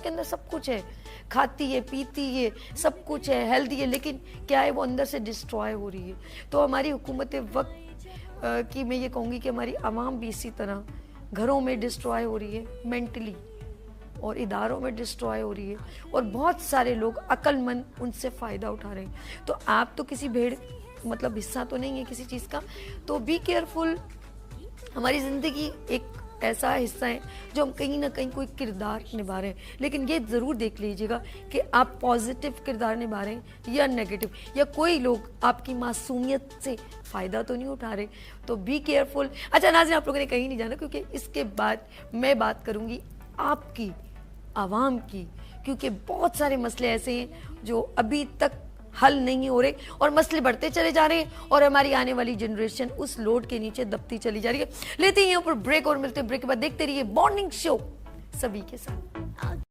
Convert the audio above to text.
उसके अंदर सब कुछ है, खाती है, पीती है, सब कुछ है, हेल्दी है, लेकिन क्या है, वो अंदर से डिस्ट्रॉय हो रही है। तो हमारी हुकूमत वक्त की मैं ये कहूँगी कि हमारी आवाम भी इसी तरह घरों में डिस्ट्रॉय हो रही है मेंटली, और इदारों में डिस्ट्रॉय हो रही है, और बहुत सारे लोग अक्लमंद उनसे फ़ायदा उठा रहे हैं। तो आप तो किसी भेड़ मतलब हिस्सा तो नहीं है किसी चीज़ का, तो बी केयरफुल। हमारी ज़िंदगी एक ऐसा हिस्सा है जो हम कहीं ना कहीं कोई किरदार निभा रहे हैं, लेकिन ये ज़रूर देख लीजिएगा कि आप पॉजिटिव किरदार निभा रहे हैं या नेगेटिव, या कोई लोग आपकी मासूमियत से फ़ायदा तो नहीं उठा रहे। तो बी केयरफुल। अच्छा नाज़रीन, आप लोगों ने कहीं नहीं जाना, क्योंकि इसके बाद मैं बात करूँगी आपकी, आवाम की, क्योंकि बहुत सारे मसले ऐसे हैं जो अभी तक हल नहीं हो रहे और मसले बढ़ते चले जा रहे हैं, और हमारी आने वाली जनरेशन उस लोड के नीचे दबती चली जा रही है। लेते हैं यहाँ पर ब्रेक और मिलते हैं ब्रेक के बाद। देखते रहिए मॉर्निंग शो सभी के साथ।